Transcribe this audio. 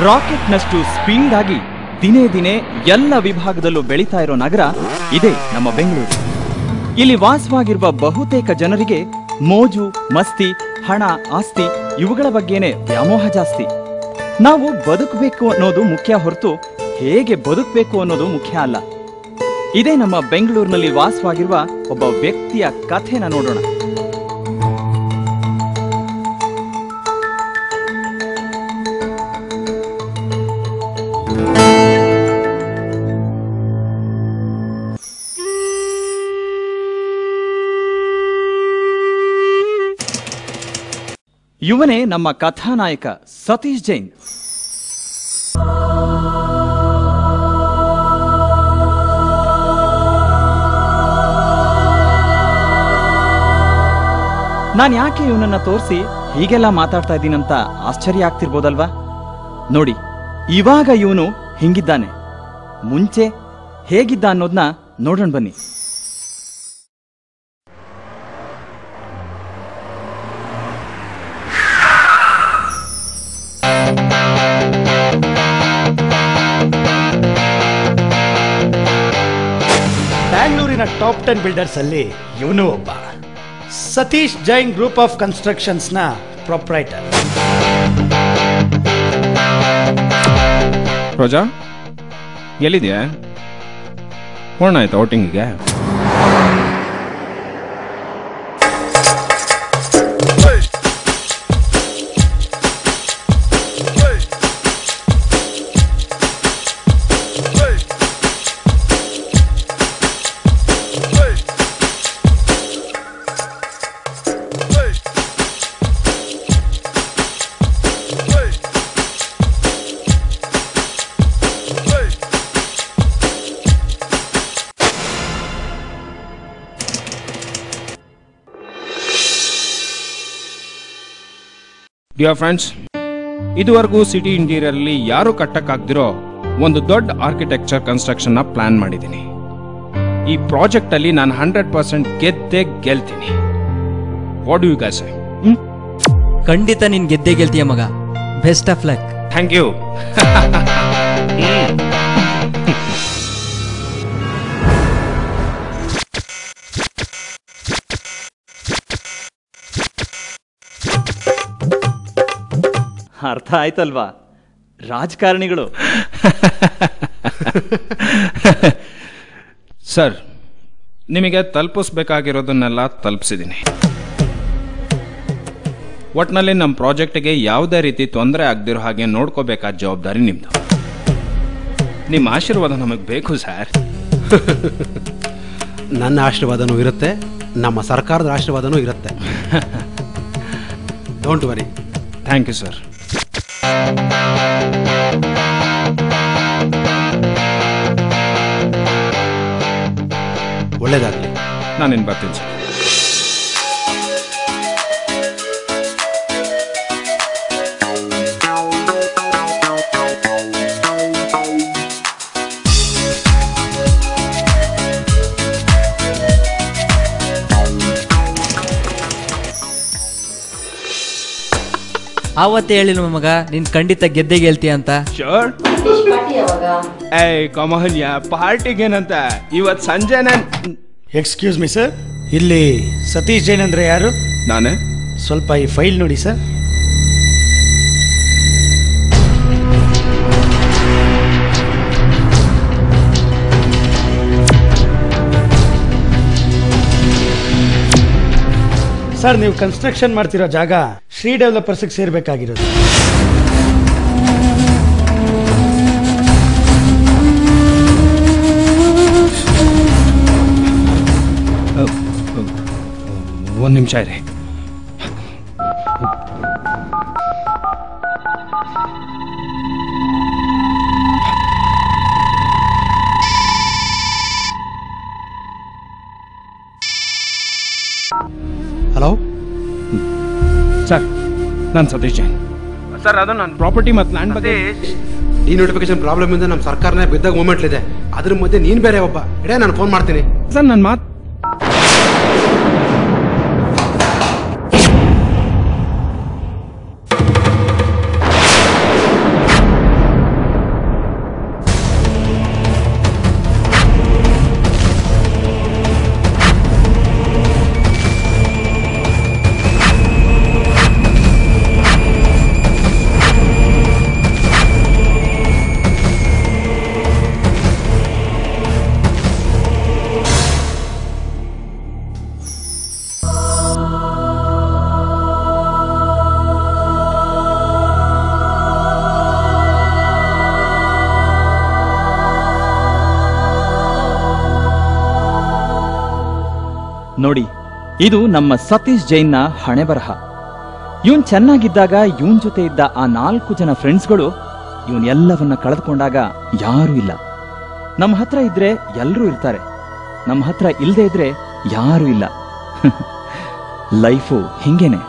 ರಾಕೆಟ್ನಷ್ಟು speed ಆಗಿ ದಿನೇ ದಿನೇ ಎಲ್ಲ ವಿಭಾಗದಲ್ಲೂ ಬೆಳೀತಾ ಇರೋ ನಗರ ಇದೇ ನಮ್ಮ ಬೆಂಗಳೂರು. ಇಲ್ಲಿ ವಾಸವಾಗಿರುವ ಬಹುತೇಕ ಜನರಿಗೆ ಮೋಜು ಮಸ್ತಿ, ಹಣ, ಆಸ್ತಿ ಇವುಗಳ ಬಗ್ಗೆನೇ ವ್ಯಾಮೋಹ ಜಾಸ್ತಿ. ನಾವು ಬದುಕಬೇಕು ಅನ್ನೋದು ಮುಖ್ಯ ಹೊರತು ಹೇಗೆ ಬದುಕಬೇಕು ಅನ್ನೋದು ಮುಖ್ಯ ಅಲ್ಲ. ಇದೇ ನಮ್ಮ ಬೆಂಗಳೂರಿನಲ್ಲಿ ವಾಸವಾಗಿರುವ ಒಬ್ಬ ವ್ಯಕ್ತಿಯ ಕಥೆನ ನೋಡೋಣ. ಇವನೇ ನಮ್ಮ ಕಥಾನಾಯಕ ಸತೀಶ್ ಜೈನ್. ನಾನು ಯಾಕೆ ಇವನನ್ನ ತೋರಿಸಿ ಹೀಗೆಲ್ಲ ಮಾತಾಡ್ತಾ ಇದ್ದೀನಂತ ಆಶ್ಚರ್ಯ ಆಗ್ತಿರ್ಬೋದಲ್ವಾ? ನೋಡಿ, ಇವಾಗ ಇವನು ಹಿಂಗಿದ್ದಾನೆ, ಮುಂಚೆ ಹೇಗಿದ್ದ ಅನ್ನೋದನ್ನ ನೋಡೋಣ ಬನ್ನಿ. ಬ್ಯಾಂಗ್ಳೂರಿನ ಟಾಪ್ 10 ಬಿಲ್ಡರ್ಸ್ ಅಲ್ಲಿ ಇವನು ಒಬ್ಬ. Satish Jain group of constructions ನ ಪ್ರೊಪ್ರೈಟರ್. ರೋಜಾ, ಎಲ್ಲಿದೆಯಾ? ಹೋಣ ಆಯ್ತಾ ಔಟಿಂಗಿಗೆ? ಡಿಯರ್ ಫ್ರೆಂಡ್ಸ್, ಇದುವರೆಗೂ ಸಿಟಿ ಇಂಟೀರಿಯರ್ ಅಲ್ಲಿ ಯಾರು ಕಟ್ಟಕ್ಕಾಗ್ದಿರೋ ಒಂದು ದೊಡ್ಡ ಆರ್ಕಿಟೆಕ್ಚರ್ ಕನ್ಸ್ಟ್ರಕ್ಷನ್ ನ ಪ್ಲಾನ್ ಮಾಡಿದ್ದೀನಿ. ಈ ಪ್ರಾಜೆಕ್ಟ್ ಅಲ್ಲಿ ನಾನು 100% ಗೆದ್ದೇ ಗೆಲ್ತೀನಿ. What do you guys say? ಖಂಡಿತ ನೀನ್ ಗೆದ್ದೇ ಗೆಲ್ತೀಯ ಮಗ. Best of luck. Thank you. ಅರ್ಥ ಆಯ್ತಲ್ವಾ? ರಾಜಕಾರಣಿಗಳು. ಸರ್, ನಿಮಗೆ ತಲುಪಿಸ್ಬೇಕಾಗಿರೋದನ್ನೆಲ್ಲ ತಲುಪಿಸಿದ್ದೀನಿ. ಒಟ್ನಲ್ಲಿ ನಮ್ಮ ಪ್ರಾಜೆಕ್ಟ್ಗೆ ಯಾವುದೇ ರೀತಿ ತೊಂದರೆ ಆಗದಿರೋ ಹಾಗೆ ನೋಡ್ಕೋಬೇಕಾದ ಜವಾಬ್ದಾರಿ ನಿಮ್ದು. ನಿಮ್ಮ ಆಶೀರ್ವಾದ ನಮಗೆ ಬೇಕು ಸರ್. ನನ್ನ ಆಶೀರ್ವಾದನೂ ಇರುತ್ತೆ, ನಮ್ಮ ಸರ್ಕಾರದ ಆಶೀರ್ವಾದನೂ ಇರುತ್ತೆ. Don't worry. Thank you sir. ಒಳ್ಳೇದಾಗಲಿ. ನಾನಿನ್ ಬರ್ತೀನಿ ಸರ್. ಆವತ್ತೇ ಹೇಳಿಲ್ಲ ಮಗ, ನೀನ್ ಖಂಡಿತ ಗೆದ್ದೇ ಗೆಲ್ತೀಯ ಅಂತ. ಶೋರ್. ಏಯ್ ಕಮಹನ್ಯ, ಪಾರ್ಟಿಗೇನಂತ ಇವತ್ತು ಸಂಜೆ ಎಕ್ಸ್ಕ್ಯೂಸ್ ಮಿ ಸರ್, ಇಲ್ಲಿ ಸತೀಶ್ ಜೈನ್ ಅಂದ್ರೆ ಯಾರು? ನಾನೇ. ಸ್ವಲ್ಪ ಈ ಫೈಲ್ ನೋಡಿ ಸರ್. ಸರ್, ನೀವು ಕನ್ಸ್ಟ್ರಕ್ಷನ್ ಮಾಡ್ತಿರೋ ಜಾಗ ಶ್ರೀ ಡೆವಲಪರ್ಸ್ಗೆ ಸೇರ್ಬೇಕಾಗಿರೋದು. ಒಂದು ನಿಮಿಷ ಇರಿ. ಹಲೋ ಸರ್, ನಾನು ಸತೀಶ್ ಜೈನ್ ಸರ್. ಅದು ನನ್ನ ಪ್ರಾಪರ್ಟಿ ಮತ್ತು ಲ್ಯಾಂಡ್ ಬಗ್ಗೆ ಡಿನೋಟಿಫಿಕೇಶನ್ ಪ್ರಾಬ್ಲಮ್ ಇಂದ ನಮ್ಮ ಸರ್ಕಾರನೇ ಬಿದ್ದಾಗ ಮೂಮೆಂಟ್ಲಿದೆ. ಅದ್ರ ಮಧ್ಯೆ ನೀನು ಬೇರೆ ಒಬ್ಬ. ಇಡೇ ನಾನು ಫೋನ್ ಮಾಡ್ತೀನಿ ಸರ್. ನನ್ನ ಮಾತು ನೋಡಿ, ಇದು ನಮ್ಮ ಸತೀಶ್ ಜೈನ್ನ ಹಣೆ ಬರಹ. ಇವನ್ ಚೆನ್ನಾಗಿದ್ದಾಗ ಇವನ್ ಜೊತೆ ಇದ್ದ ಆ 4 ಜನ ಫ್ರೆಂಡ್ಸ್ಗಳು ಇವನ್ ಎಲ್ಲವನ್ನ ಕಳೆದುಕೊಂಡಾಗ ಯಾರೂ ಇಲ್ಲ. ನಮ್ಮ ಹತ್ರ ಇದ್ರೆ ಎಲ್ಲರೂ ಇರ್ತಾರೆ, ನಮ್ಮ ಹತ್ರ ಇಲ್ಲದೆ ಇದ್ರೆ ಯಾರೂ ಇಲ್ಲ. ಲೈಫು ಹಿಂಗೇನೆ.